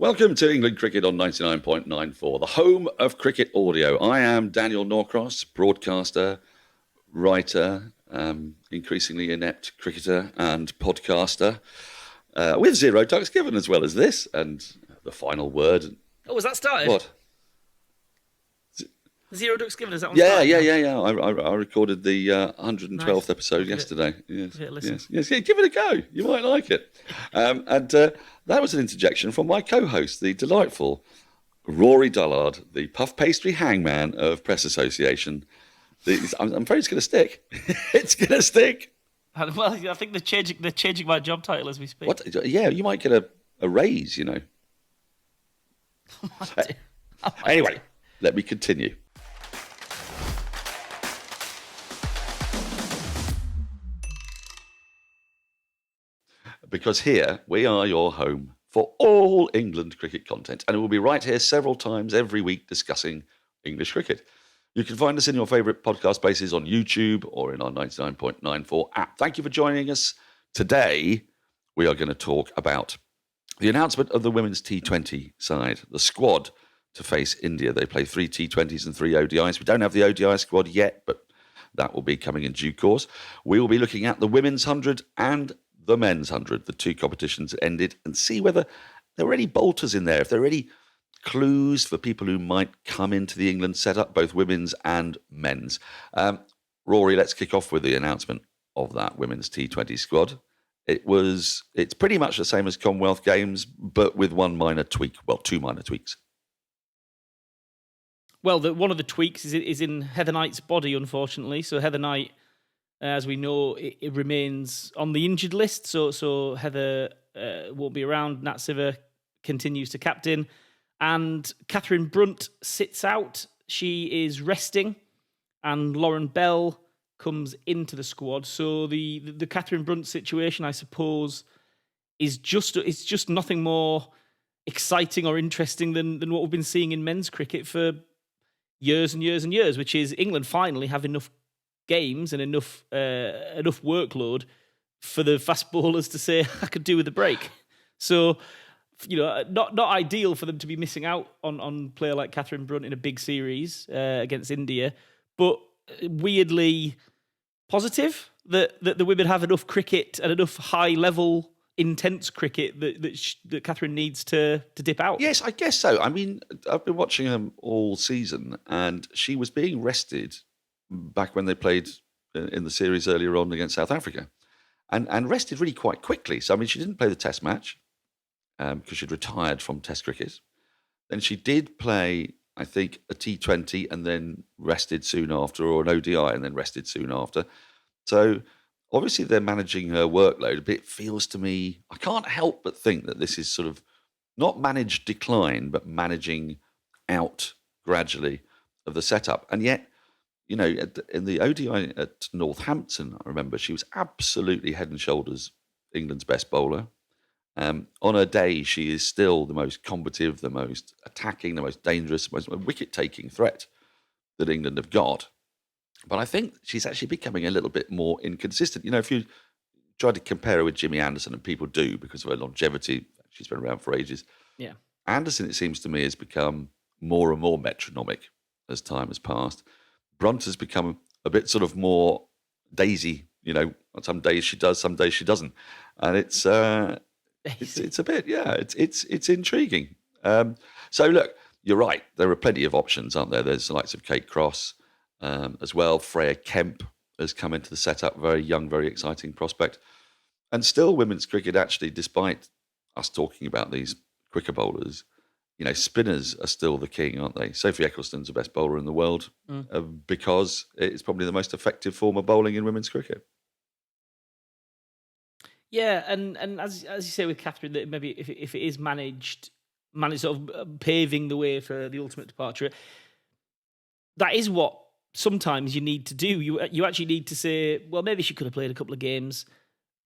Welcome to England Cricket on 99.94, the home of cricket audio. I am Daniel Norcross, broadcaster, writer, increasingly inept cricketer and podcaster, with zero ducks given as well as this, and the final word. Oh, has that started? What? Zero ducks given, is that one Yeah. I recorded the 112th episode yesterday. Yes. Yeah, give it a go. You might like it. That was an interjection from my co-host, the delightful Rory Dullard, the puff pastry hangman of Press Association. I'm afraid it's going to stick. It's going to stick. Well, I think they're changing my job title as we speak. What? Yeah, you might get a raise, you know. Anyway, let me continue. Because here we are your home for all England cricket content, and we'll be right here several times every week discussing English cricket. You can find us in your favourite podcast spaces on YouTube or in our 99.94 app. Thank you for joining us. Today, we are going to talk about the announcement of the women's T20 side, the squad to face India. They play 3 T20s and 3 ODIs. We don't have the ODI squad yet, but that will be coming in due course. We will be looking at the women's 100 and the men's 100, the two competitions that ended, and see whether there were any bolters in there, if there are any clues for people who might come into the England setup, both women's and men's. Rory, let's kick off with the announcement of that women's T20 squad. It's pretty much the same as Commonwealth Games, but with one minor tweak, well, two minor tweaks. Well, one of the tweaks is in Heather Knight's body, unfortunately. So Heather Knight, as we know, it remains on the injured list. So Heather won't be around. Nat Siver continues to captain. And Catherine Brunt sits out. She is resting. And Lauren Bell comes into the squad. So the Catherine Brunt situation, I suppose, is just nothing more exciting or interesting than what we've been seeing in men's cricket for years and years and years, which is England finally have enough games and enough workload for the fast bowlers to say, I could do with a break. So, not ideal for them to be missing out on a player like Catherine Brunt in a big series against India, but weirdly positive that the women have enough cricket and enough high-level, intense cricket that Catherine needs to dip out. Yes, I guess so. I mean, I've been watching them all season, and she was being rested back when they played in the series earlier on against South Africa, and rested really quite quickly. So, I mean, she didn't play the Test match because she'd retired from Test cricket. Then she did play, I think, a T20 and then rested soon after, or an ODI and then rested soon after. So, obviously, they're managing her workload a bit. It feels to me, I can't help but think that this is sort of not managed decline, but managing out gradually of the setup. And yet, in the ODI at Northampton, I remember she was absolutely head and shoulders England's best bowler. On her day, she is still the most combative, the most attacking, the most dangerous, most wicket-taking threat that England have got. But I think she's actually becoming a little bit more inconsistent. If you try to compare her with Jimmy Anderson, and people do because of her longevity, she's been around for ages. Yeah, Anderson, it seems to me, has become more and more metronomic as time has passed. Brunt has become a bit sort of more daisy, some days she does, some days she doesn't. And it's a bit, it's intriguing. So look, you're right. There are plenty of options, aren't there? There's the likes of Kate Cross as well. Freya Kemp has come into the setup, very young, very exciting prospect. And still women's cricket, actually, despite us talking about these quicker bowlers, spinners are still the king, aren't they? Sophie Ecclestone's the best bowler in the world because it's probably the most effective form of bowling in women's cricket. Yeah, and as you say with Catherine, that maybe if it is managed sort of paving the way for the ultimate departure, that is what sometimes you need to do. You actually need to say, well, maybe she could have played a couple of games,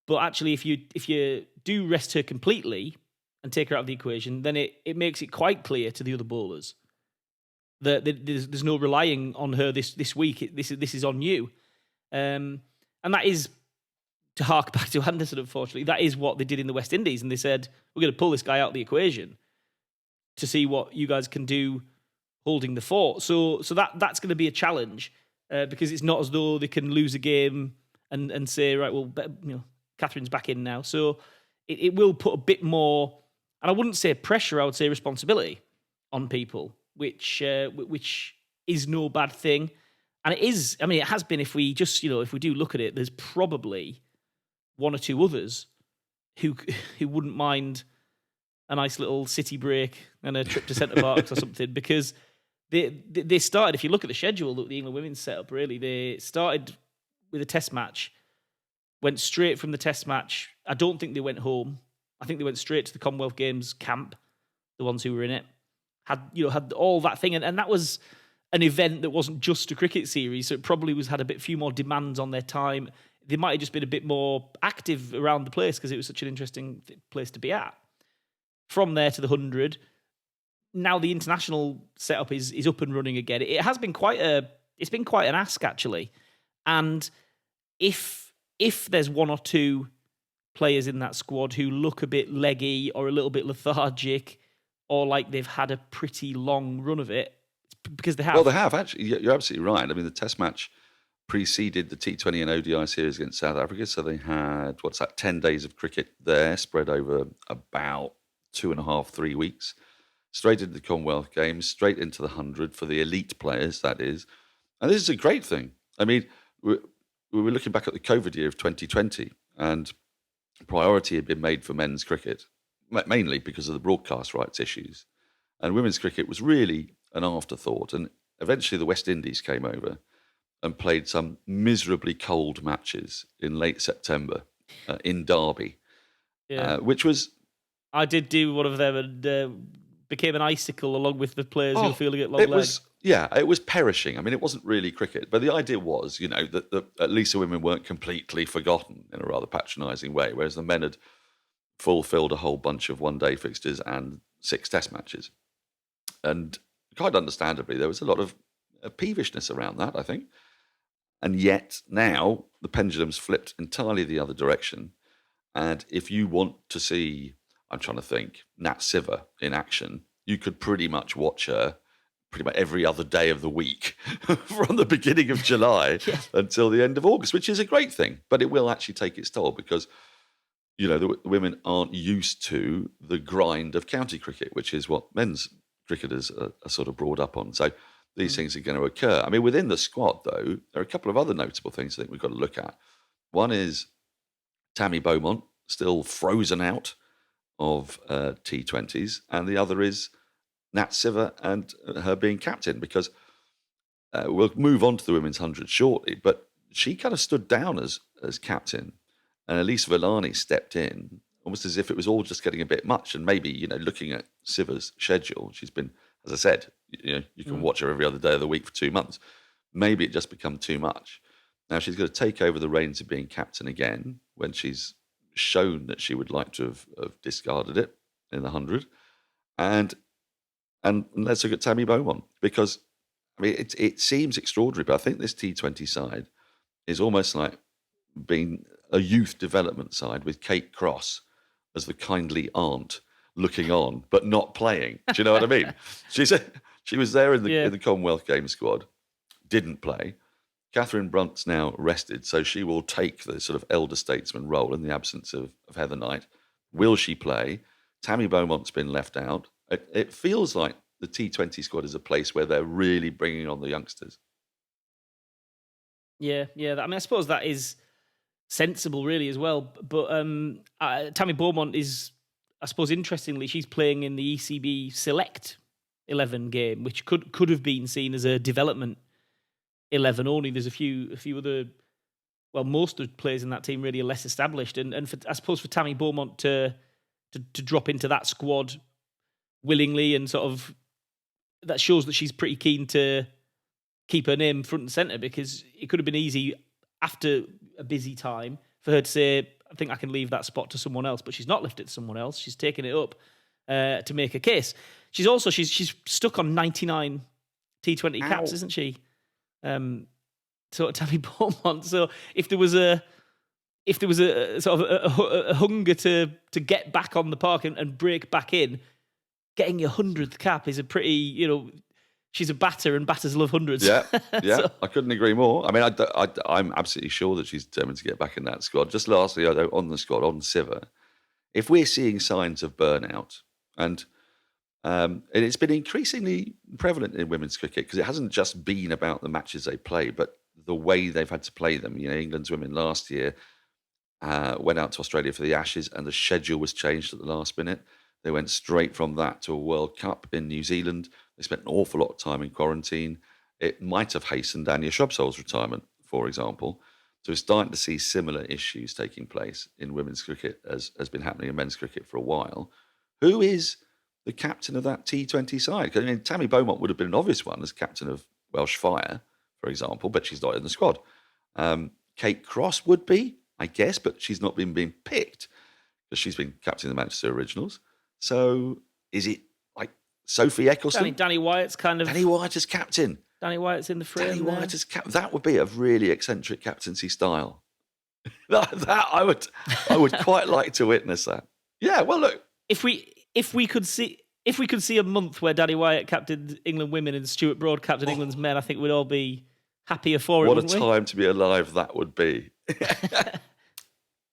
but actually if you do rest her completely and take her out of the equation, then it makes it quite clear to the other bowlers that there's no relying on her this week. This is on you, and that is, to hark back to Anderson, unfortunately, that is what they did in the West Indies, and they said, we're going to pull this guy out of the equation to see what you guys can do holding the fort. So that's going to be a challenge because it's not as though they can lose a game and say, right, well, Catherine's back in now. So it will put a bit more, and I wouldn't say pressure, I would say responsibility on people, which is no bad thing. And it is, I mean, it has been, if we just, if we do look at it, there's probably one or two others who wouldn't mind a nice little city break and a trip to Centre Parks or something, because they started, if you look at the schedule that the England women's set up, really, they started with a test match, went straight from the test match. I don't think they went home. I think they went straight to the Commonwealth Games camp, the ones who were in it. Had all that thing, and that was an event that wasn't just a cricket series, so it probably had a few more demands on their time. They might have just been a bit more active around the place because it was such an interesting place to be at. From there to the 100, now the international setup is up and running again. It has been quite an ask, actually. And if there's one or two players in that squad who look a bit leggy or a little bit lethargic, or like they've had a pretty long run of it, it's because they have. Well, they have, actually. You're absolutely right. I mean, the test match preceded the T20 and ODI series against South Africa, so they had, 10 days of cricket there, spread over about 2.5, 3 weeks, straight into the Commonwealth Games, straight into the 100 for the elite players, that is. And this is a great thing. I mean, we were looking back at the COVID year of 2020, and priority had been made for men's cricket, mainly because of the broadcast rights issues. And women's cricket was really an afterthought. And eventually the West Indies came over and played some miserably cold matches in late September in Derby, which was... I did do one of them and became an icicle along with the players who were feeling it long legs. It was perishing. I mean, it wasn't really cricket, but the idea was, that at least the women weren't completely forgotten in a rather patronising way, whereas the men had fulfilled a whole bunch of one-day fixtures and 6 test matches. And quite understandably, there was a lot of peevishness around that, I think. And yet now the pendulum's flipped entirely the other direction. And if you want to see... I'm trying to think, Nat Siver in action, you could pretty much watch her pretty much every other day of the week from the beginning of July until the end of August, which is a great thing. But it will actually take its toll because, the women aren't used to the grind of county cricket, which is what men's cricketers are sort of brought up on. So these things are going to occur. I mean, within the squad, though, there are a couple of other notable things I think we've got to look at. One is Tammy Beaumont, still frozen out of T20s, and the other is Nat Siver and her being captain, because we'll move on to the women's 100 shortly, but she kind of stood down as captain, and Elise Villani stepped in almost as if it was all just getting a bit much. And maybe, looking at Siver's schedule, she's been, as I said, you can watch her every other day of the week for 2 months. Maybe it just become too much. Now she's going to take over the reins of being captain again when she's shown that she would like to have discarded it in the 100. And let's look at Tammy Beaumont, because I mean it seems extraordinary, but I think this T20 side is almost like being a youth development side with Kate Cross as the kindly aunt looking on but not playing. Do you know what I mean? She was there in the Commonwealth Games squad, didn't play. Catherine Brunt's now rested, so she will take the sort of elder statesman role in the absence of Heather Knight. Will she play? Tammy Beaumont's been left out. It feels like the T20 squad is a place where they're really bringing on the youngsters. Yeah. I mean, I suppose that is sensible, really, as well. But Tammy Beaumont is, I suppose, interestingly, she's playing in the ECB Select 11 game, which could have been seen as a development 11 only. There's a few other, most of the players in that team really are less established, and I suppose for Tammy Beaumont to drop into that squad willingly, and sort of that shows that she's pretty keen to keep her name front and centre, because it could have been easy after a busy time for her to say, I think I can leave that spot to someone else, but she's not left it to someone else. She's taken it up to make a case. She's stuck on 99 T20 caps, isn't she? So Tammy Beaumont. So if there was a sort of a hunger to get back on the park and break back in, getting your 100th cap is a pretty, she's a batter and batters love hundreds. Yeah, So- I couldn't agree more. I mean, I'm absolutely sure that she's determined to get back in that squad. Just lastly, though, on the squad, on Siver, if we're seeing signs of burnout, and it's been increasingly prevalent in women's cricket because it hasn't just been about the matches they play, but the way they've had to play them. England's women last year went out to Australia for the Ashes, and the schedule was changed at the last minute. They went straight from that to a World Cup in New Zealand. They spent an awful lot of time in quarantine. It might have hastened Anya Shrubsole's retirement, for example. So we're starting to see similar issues taking place in women's cricket as has been happening in men's cricket for a while. Who is the captain of that T20 side? 'Cause, Tammy Beaumont would have been an obvious one as captain of Welsh Fire, for example, but she's not in the squad. Kate Cross would be, I guess, but she's not been being picked because she's been captain of the Manchester Originals. So is it like Sophie Eccleston? Danny Wyatt's kind of... Danny Wyatt as captain. Danny Wyatt's in the frame. Danny Wyatt as captain. That would be a really eccentric captaincy style. that I would quite like to witness that. Yeah, well, look. If we could see a month where Danny Wyatt captained England women and Stuart Broad captained England's men, I think we'd all be happier for it. What a time to be alive that would be.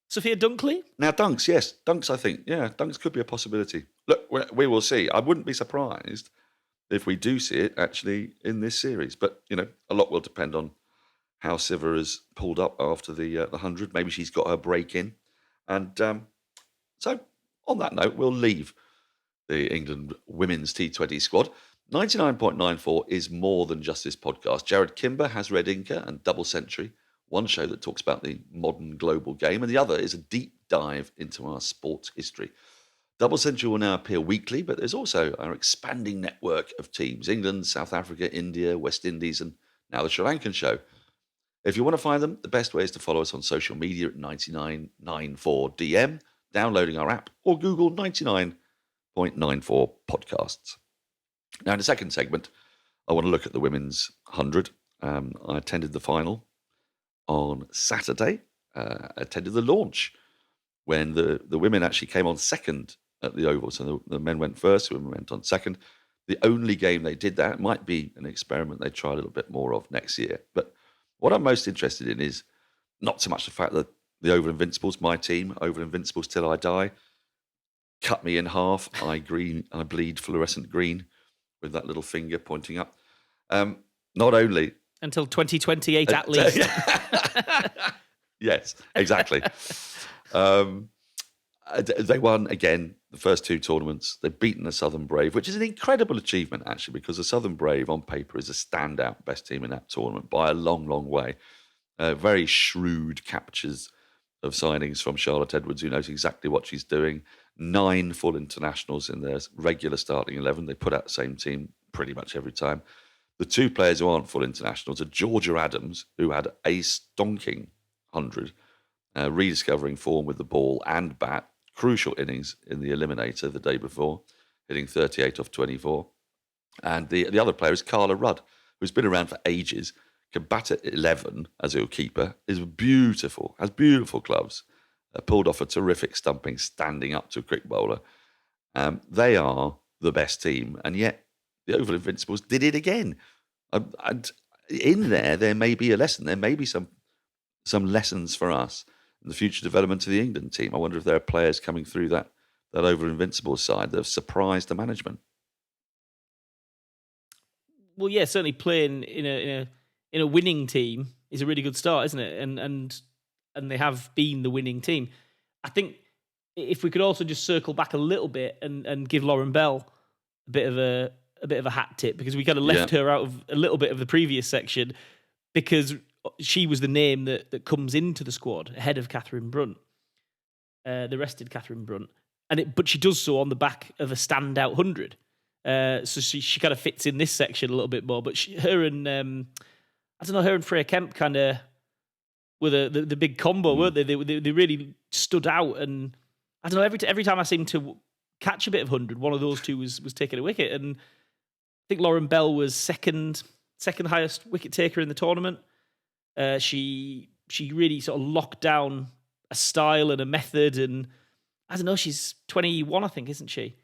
Sophia Dunkley? Now, Dunks, yes. Dunks, I think. Yeah, Dunks could be a possibility. Look, we will see. I wouldn't be surprised if we do see it actually in this series. But, a lot will depend on how Siver has pulled up after the 100. Maybe she's got her break in. And so, on that note, we'll leave the England women's T20 squad. 99.94 is more than just this podcast. Jared Kimber has Red Inca and Double Century, one show that talks about the modern global game, and the other is a deep dive into our sports history. Double Century will now appear weekly, but there's also our expanding network of teams: England, South Africa, India, West Indies, and now the Sri Lankan show. If you want to find them, the best way is to follow us on social media at 9994DM, downloading our app, or Google 99.94 podcasts. Now, in the second segment, I want to look at the women's 100. I attended the final on Saturday, attended the launch when the women actually came on second at the Oval. So the men went first, the women went on second. The only game they did that might be an experiment they try a little bit more of next year. But what I'm most interested in is not so much the fact that the Oval Invincibles, my team, Oval Invincibles till I die, cut me in half. I bleed fluorescent green with that little finger pointing up. Not only... Until 2028 at least. Yes, exactly. They won, again, the first two tournaments. They've beaten the Southern Brave, which is an incredible achievement, actually, because the Southern Brave, on paper, is a standout best team in that tournament by a long, long way. Very shrewd captures of signings from Charlotte Edwards, who knows exactly what she's doing. 9 full internationals in their regular starting 11. They put out the same team pretty much every time. The two players who aren't full internationals are Georgia Adams, who had a stonking 100, rediscovering form with the ball and bat. Crucial innings in the eliminator the day before, hitting 38 off 24. And the other player is Carla Rudd, who's been around for ages, can bat at 11 as a keeper, has beautiful gloves, pulled off a terrific stumping standing up to a quick bowler. They are the best team, and yet the Oval Invincibles did it again. And in there may be a lesson. There may be some lessons for us in the future development of the England team. I wonder if there are players coming through that Oval Invincibles side that have surprised the management. Well, yeah, certainly playing in a winning team is a really good start, isn't it? And they have been the winning team. I think if we could also just circle back a little bit and give Lauren Bell a bit of a hat tip, because we kind of left her out of a little bit of the previous section, because she was the name that comes into the squad ahead of Catherine Brunt, the rested Catherine Brunt, but she does so on the back of a standout 100. So she kind of fits in this section a little bit more. But her and Freya Kemp kind of were the big combo, weren't they? They really stood out, and I don't know. Every time I seem to catch a bit of 100, one of those two was taking a wicket, and I think Lauren Bell was second highest wicket taker in the tournament. She really sort of locked down a style and a method, and I don't know, she's 21, I think, isn't she?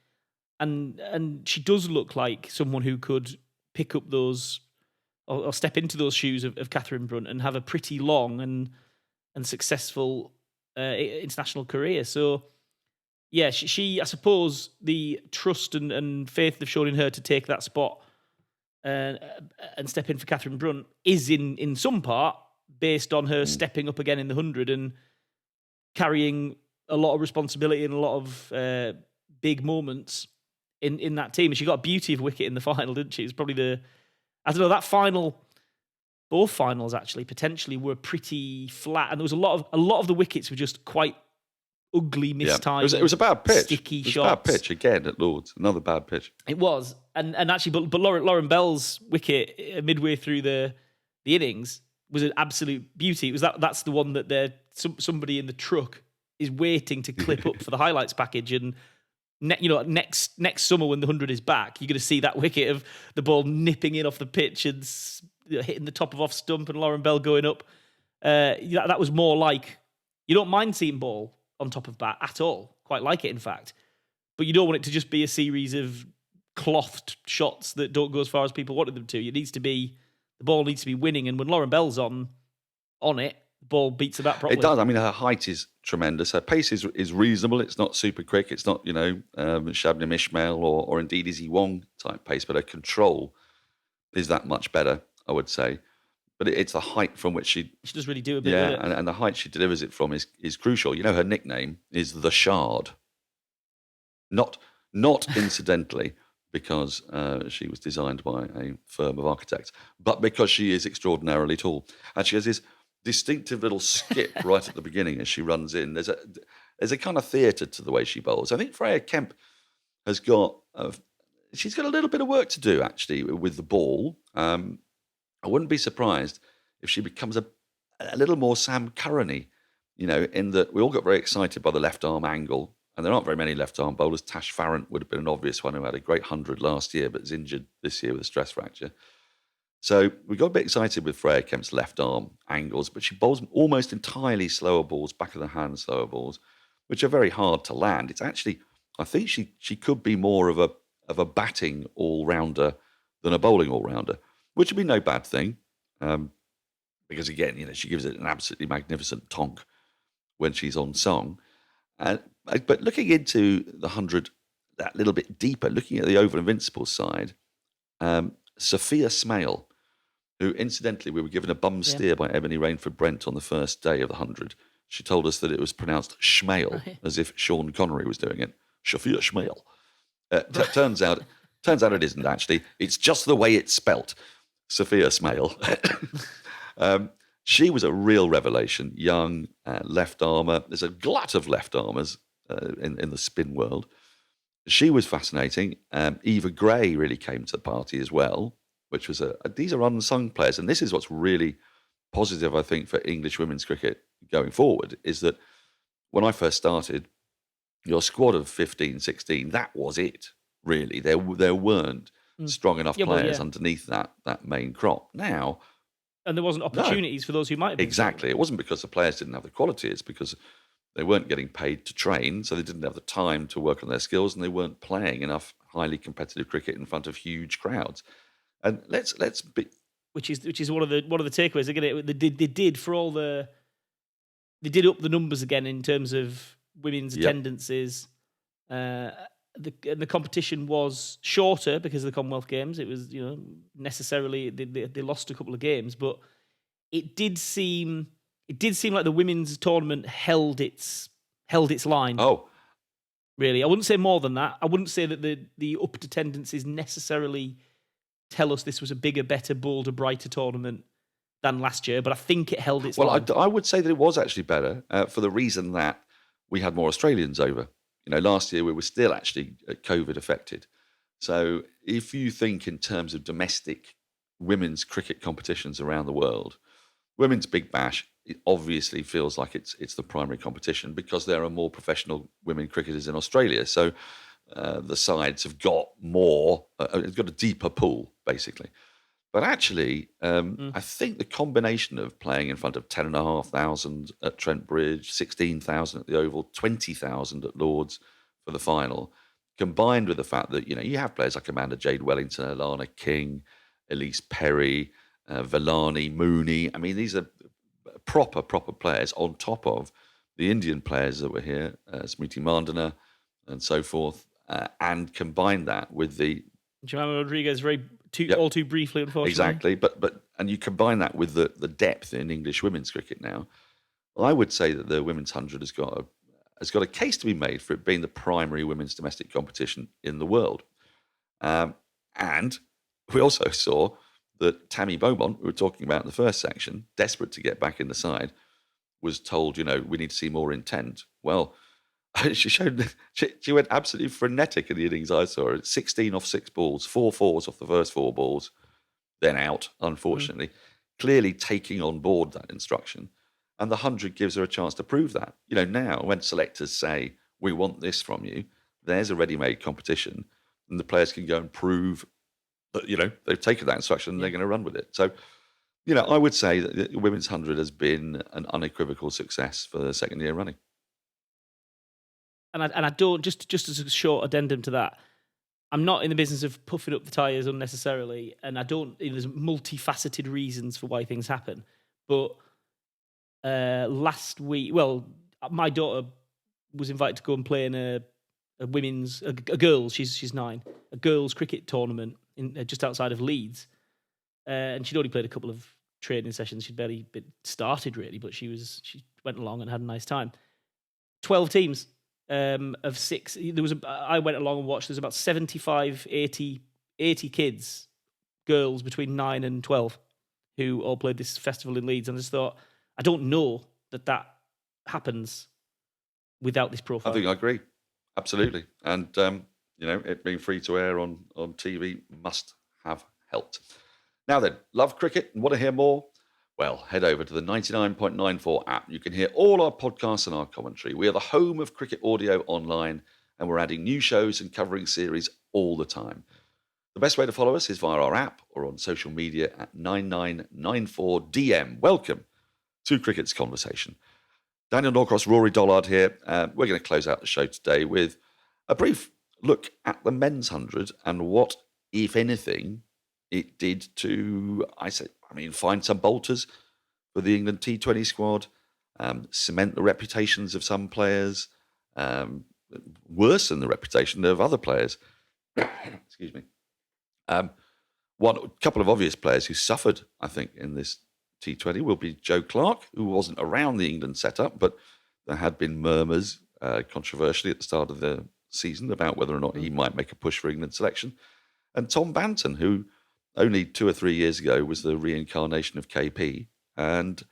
and she does look like someone who could pick up those or step into those shoes of Catherine Brunt and have a pretty long and successful international career. So yeah, she I suppose the trust and faith they've shown in her to take that spot and step in for Catherine Brunt is in some part based on her stepping up again in the 100 and carrying a lot of responsibility and a lot of big moments in that team. And she got a beauty of wicket in the final, didn't she? It's probably I don't know, that final, both finals actually potentially were pretty flat, and there was a lot of the wickets were just quite ugly, mistimed. It was a bad pitch. Sticky it was shots. a bad pitch again at Lords. Another bad pitch. It was, and actually, but Lauren Bell's wicket midway through the innings was an absolute beauty. It was that's the one that somebody in the truck is waiting to clip up for the highlights package, and next summer when the 100 is back, you're going to see that wicket of the ball nipping in off the pitch and hitting the top of off stump, and Lauren Bell going up. That was more like, you don't mind seeing ball on top of bat at all. Quite like it, in fact. But you don't want it to just be a series of clothed shots that don't go as far as people wanted them to. The ball needs to be winning, and when Lauren Bell's on it, the ball beats the bat properly. It does. I mean, her height is tremendous. Her pace is reasonable. It's not super quick. It's not, Shabnim Ismail or indeed Izzy Wong type pace, but her control is that much better, I would say. But it's the height from which she does really do a bit. Yeah, and the height she delivers it from is crucial. Her nickname is the Shard. Not incidentally, because she was designed by a firm of architects, but because she is extraordinarily tall. And she has this distinctive little skip right at the beginning as she runs in. There's a kind of theatre to the way she bowls. I think Freya Kemp has she's got a little bit of work to do, actually, with the ball. I wouldn't be surprised if she becomes a little more Sam Curran-y, in that we all got very excited by the left arm angle, and there aren't very many left arm bowlers. Tash Farrant would have been an obvious one, who had a great 100 last year but is injured this year with a stress fracture. So we got a bit excited with Freya Kemp's left arm angles, but she bowls almost entirely slower balls, back of the hand slower balls, which are very hard to land. It's actually, I think she could be more of a batting all-rounder than a bowling all-rounder, which would be no bad thing, because again, she gives it an absolutely magnificent tonk when she's on song. But looking into the 100 that little bit deeper, looking at the Oval Invincibles side, Sophia Smale, who incidentally we were given a bum steer by Ebony Rainford Brent on the first day of the 100. She told us that it was pronounced Schmale, as if Sean Connery was doing it. Sophia Schmale. Turns out it isn't actually. It's just the way it's spelt. Sophia Smale. She was a real revelation. Young, left armour. There's a glut of left armours in the spin world. She was fascinating. Eva Gray really came to the party as well, which was these are unsung players. And this is what's really positive, I think, for English women's cricket going forward, is that when I first started, your squad of 15, 16, that was it, really. There weren't strong enough players underneath that main crop. Now, and there wasn't opportunities for those who might have been. Exactly. It wasn't because the players didn't have the quality. It's because they weren't getting paid to train, so they didn't have the time to work on their skills, and they weren't playing enough highly competitive cricket in front of huge crowds. And let's be, which is one of the takeaways. They did up the numbers again in terms of women's attendances. The competition was shorter because of the Commonwealth Games. It was, necessarily they lost a couple of games, but it did seem like the women's tournament held its line. Oh, really? I wouldn't say more than that. I wouldn't say that the upped attendances necessarily tell us this was a bigger, better, bolder, brighter tournament than last year, but I think it held its line. Well, I would say that it was actually better for the reason that we had more Australians over. Last year we were still actually COVID affected. So if you think in terms of domestic women's cricket competitions around the world, Women's Big Bash, it obviously feels like it's the primary competition because there are more professional women cricketers in Australia. So the sides have got more, it's got a deeper pool, basically. But actually, I think the combination of playing in front of 10,500 at Trent Bridge, 16,000 at the Oval, 20,000 at Lords for the final, combined with the fact that, you have players like Amanda Jade Wellington, Alana King, Elise Perry, Villani, Mooney. I mean, these are proper players on top of the Indian players that were here, Smriti Mandana and so forth, and combine that with the Jemima Rodriguez, Yep. all too briefly, unfortunately. Exactly, but and you combine that with the depth in English women's cricket now. I would say that the women's 100 has got a case to be made for it being the primary women's domestic competition in the world. And we also saw that Tammy Beaumont, we were talking about in the first section, desperate to get back in the side, was told, we need to see more intent. Well, she went absolutely frenetic in the innings I saw. 16 off 6 balls, 4 fours off the first 4 balls, then out, unfortunately. Clearly taking on board that instruction. And the 100 gives her a chance to prove that. Now when selectors say, we want this from you, there's a ready-made competition and the players can go and prove that, they've taken that instruction and they're going to run with it. So, I would say that the women's 100 has been an unequivocal success for the second year running. And I don't, just as a short addendum to that, I'm not in the business of puffing up the tyres unnecessarily, and I don't, there's multifaceted reasons for why things happen. But last week, my daughter was invited to go and play in a girls, she's 9, a girls cricket tournament in just outside of Leeds. And she'd already played a couple of training sessions. She'd barely been started really, but she went along and had a nice time. 12 teams of 6. I went along and watched. There's about 75, 80 kids, girls between 9 and 12, who all played this festival in Leeds. And I just thought, I don't know that happens without this profile. I think I agree. Absolutely. And, it being free to air on TV must have helped. Now then, love cricket and want to hear more? Well, head over to the 99.94 app. You can hear all our podcasts and our commentary. We are the home of cricket audio online, and we're adding new shows and covering series all the time. The best way to follow us is via our app or on social media at 9994DM. Welcome to Cricket's Conversation. Daniel Norcross, Rory Dollard here. We're going to close out the show today with a brief look at the men's 100 and what, if anything, it did to, find some bolters for the England T20 squad, cement the reputations of some players, worsen the reputation of other players. Excuse me. Couple of obvious players who suffered, I think, in this T20 will be Joe Clark, who wasn't around the England setup, but there had been murmurs, controversially at the start of the season, about whether or not he might make a push for England selection. And Tom Banton, who only 2 or 3 years ago was the reincarnation of KP, and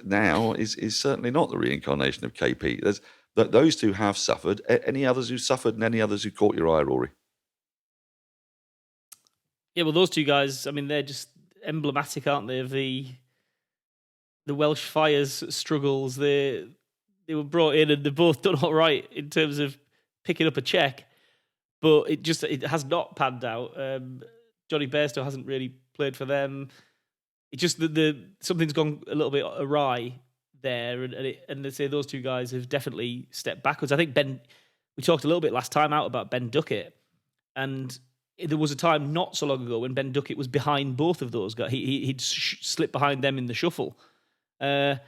now is certainly not the reincarnation of KP. Those two have suffered. Any others who suffered and any others who caught your eye, Rory? Yeah, well, those two guys, they're just emblematic, aren't they, of the Welsh Fire's struggles. They were brought in and they've both done all right in terms of picking up a check, but it has not panned out. Johnny Bairstow hasn't really played for them. It just something's gone a little bit awry there, and they say those two guys have definitely stepped backwards. I think we talked a little bit last time out about Ben Duckett, and there was a time not so long ago when Ben Duckett was behind both of those guys. He'd slipped behind them in the shuffle, but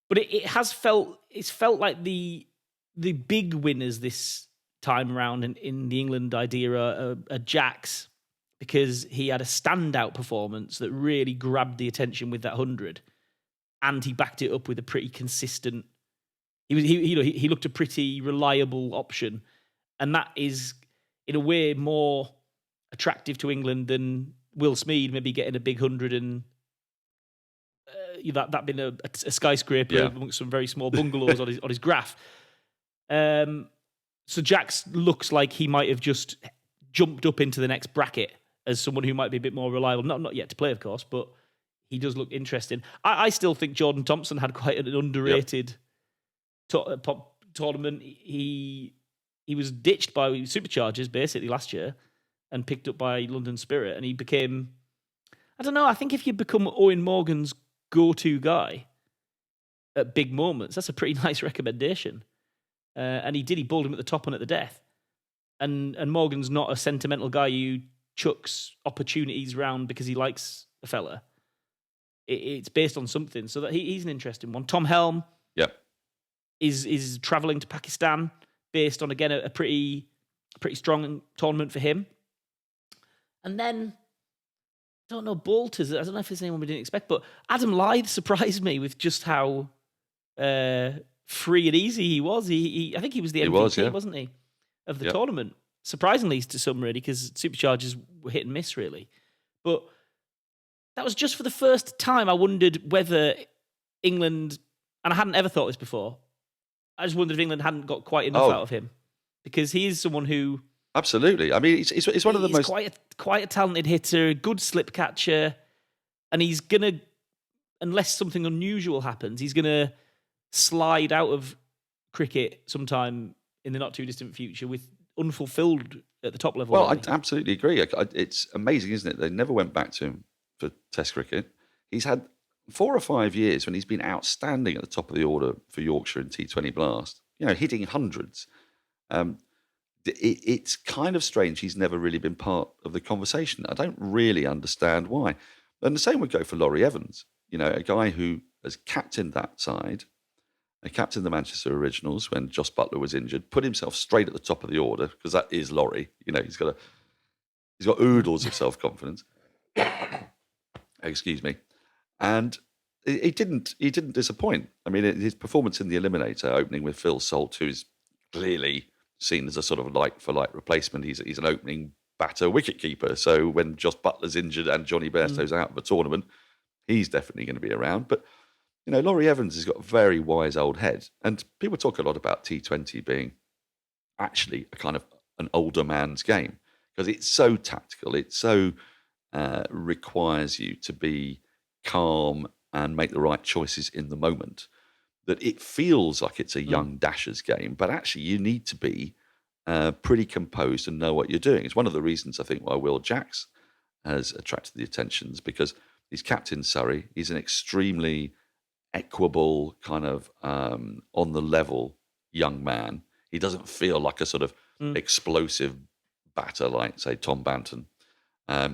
it's felt like the big winners this time around in the England idea are Jacks, because he had a standout performance that really grabbed the attention with that 100, and he backed it up with a pretty consistent. He looked a pretty reliable option, and that is in a way more attractive to England than Will Smeed maybe getting a big 100 and that being a skyscraper amongst some very small bungalows on his graph. So Jacks looks like he might have just jumped up into the next bracket as someone who might be a bit more reliable. Not yet to play, of course, but he does look interesting. I still think Jordan Thompson had quite an underrated tournament. He was ditched by Superchargers basically last year and picked up by London Spirit, and he became, I don't know, I think if you become Owen Morgan's go-to guy at big moments, that's a pretty nice recommendation. And he bowled him at the top and at the death. and Morgan's not a sentimental guy who chucks opportunities round because he likes a fella. It's based on something, so that he's an interesting one. Tom Helm, Yep. is travelling to Pakistan based on, again, a pretty strong tournament for him. And then, I don't know, Bolters, I don't know if there's anyone we didn't expect, but Adam Lyth surprised me with just how free and easy he was. I think he was the MVP, wasn't he, of the tournament? Surprisingly to some, really, because Superchargers were hit and miss, really. But that was just for the first time I wondered whether England, and I hadn't ever thought this before, I just wondered if England hadn't got quite enough out of him. Because he is someone who... Absolutely. I mean, it's one of the most... quite a talented hitter, good slip catcher, and he's going to, unless something unusual happens, he's going to slide out of cricket sometime in the not-too-distant future with unfulfilled at the top level. Well, I absolutely agree. It's amazing, isn't it? They never went back to him for Test cricket. He's had 4 or 5 years when he's been outstanding at the top of the order for Yorkshire in T20 Blast, hitting hundreds. It's kind of strange he's never really been part of the conversation. I don't really understand why. And the same would go for Laurie Evans, a guy who has captained that side, captained the Manchester Originals when Jos Buttler was injured, put himself straight at the top of the order, because that is Laurie. He's got oodles of self-confidence. Excuse me. And he didn't disappoint. I mean, his performance in the Eliminator, opening with Phil Salt, who's clearly seen as a sort of like-for-like replacement. He's an opening batter wicketkeeper. So when Jos Buttler's injured and Johnny Bairstow's out of the tournament, he's definitely going to be around. But, Laurie Evans has got a very wise old head. And people talk a lot about T20 being actually a kind of an older man's game, because it's so tactical. It so requires you to be calm and make the right choices in the moment, that it feels like it's a young dasher's game, but actually you need to be pretty composed and know what you're doing. It's one of the reasons, I think, why Will Jacks has attracted the attentions, because he's captain Surrey. He's an extremely equable, kind of on the level young man. He doesn't feel like a sort of explosive batter like, say, Tom Banton.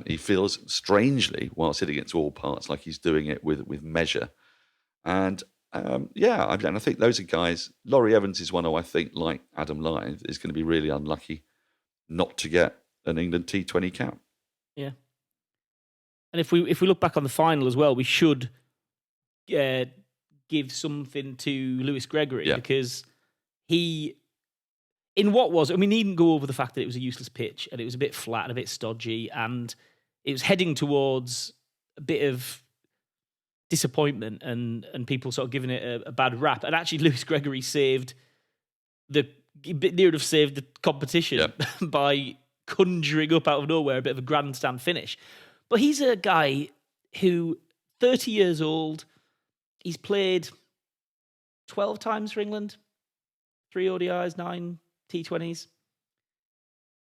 He feels strangely, while sitting against all parts, like he's doing it with measure. And I think those are guys. Laurie Evans is one who I think, like Adam Lyth, is going to be really unlucky not to get an England T20 cap. Yeah. And if we look back on the final as well, we should give something to Lewis Gregory, because he, in what was, we needn't go over the fact that it was a useless pitch and it was a bit flat and a bit stodgy, and it was heading towards a bit of disappointment and people sort of giving it a bad rap. And actually, Lewis Gregory saved the competition by conjuring up out of nowhere a bit of a grandstand finish. But he's a guy who, 30 years old, he's played 12 times for England, 3 ODIs, 9 T20s.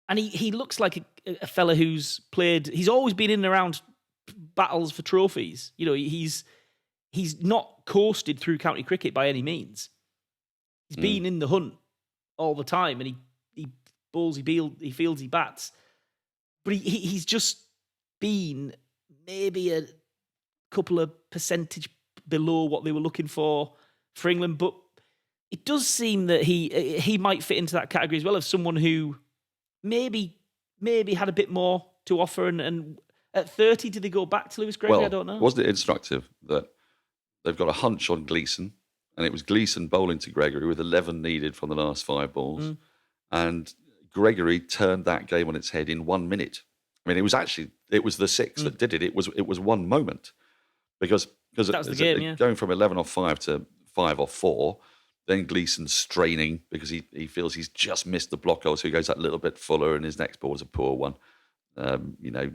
And he looks like a fella who's always been in and around battles for trophies. He's not coasted through county cricket by any means. He's been in the hunt all the time, and he bowls, he fields, he bats. But he's just been maybe a couple of percentage below what they were looking for England. But it does seem that he might fit into that category as well, of someone who maybe had a bit more to offer. And at 30, did they go back to Lewis Gregory? Well, I don't know. Wasn't it instructive that they've got a hunch on Gleeson, and it was Gleeson bowling to Gregory with 11 needed from the last 5 balls, and Gregory turned that game on its head in 1 minute. I mean, it was the 6 that did it. It was one moment, because that was the game, going from 11 off 5 to 5 off 4. Then Gleeson straining because he feels he's just missed the block hole, so he goes that little bit fuller, and his next ball is a poor one.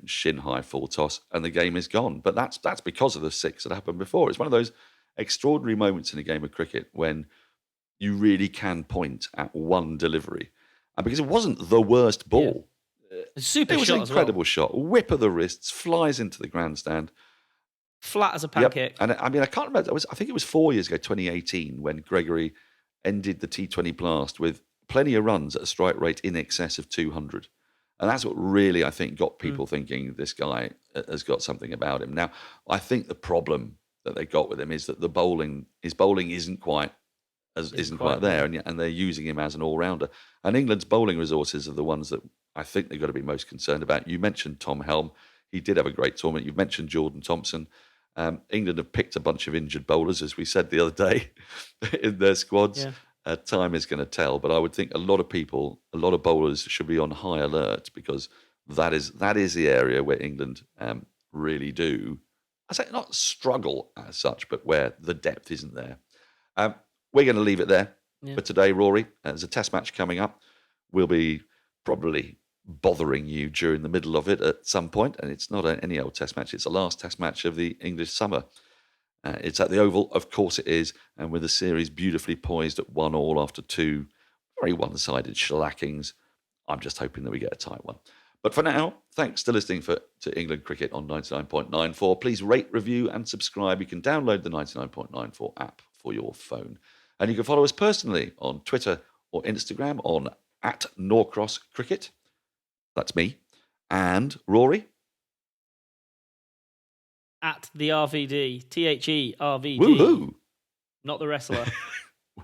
Shin high full toss, and the game is gone. But that's because of the 6 that happened before. It's one of those extraordinary moments in a game of cricket when you really can point at one delivery, and because it wasn't the worst ball, it was an incredible shot, whip of the wrists, flies into the grandstand, flat as a pancake. And I mean, I can't remember. I think it was 4 years ago, 2018, when Gregory ended the T20 Blast with plenty of runs at a strike rate in excess of 200. And that's what really, I think, got people thinking this guy has got something about him. Now, I think the problem that they got with him is that his bowling isn't quite there, and they're using him as an all-rounder. And England's bowling resources are the ones that I think they've got to be most concerned about. You mentioned Tom Helm. He did have a great tournament. You've mentioned Jordan Thompson. England have picked a bunch of injured bowlers, as we said the other day, in their squads. Yeah. Time is going to tell, but I would think a lot of bowlers should be on high alert, because that is the area where England really do, I say, not struggle as such, but where the depth isn't there. We're going to leave it there for today, Rory. There's a test match coming up. We'll be probably bothering you during the middle of it at some point, and it's not any old test match. It's the last test match of the English summer. It's at the Oval, of course it is, and with the series beautifully poised at 1-1 after 2 very one-sided shellackings, I'm just hoping that we get a tight one. But for now, thanks for listening to England Cricket on 99.94. Please rate, review and subscribe. You can download the 99.94 app for your phone. And you can follow us personally on Twitter or Instagram on @NorcrossCricket. That's me. And Rory? At the RVD, THERVD. Woohoo! Not the wrestler.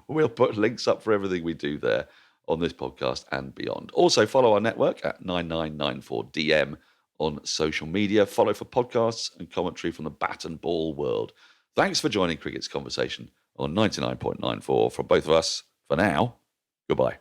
We'll put links up for everything we do there on this podcast and beyond. Also, follow our network at 9994DM on social media. Follow for podcasts and commentary from the bat and ball world. Thanks for joining Cricket's Conversation on 99.94. From both of us, for now, goodbye.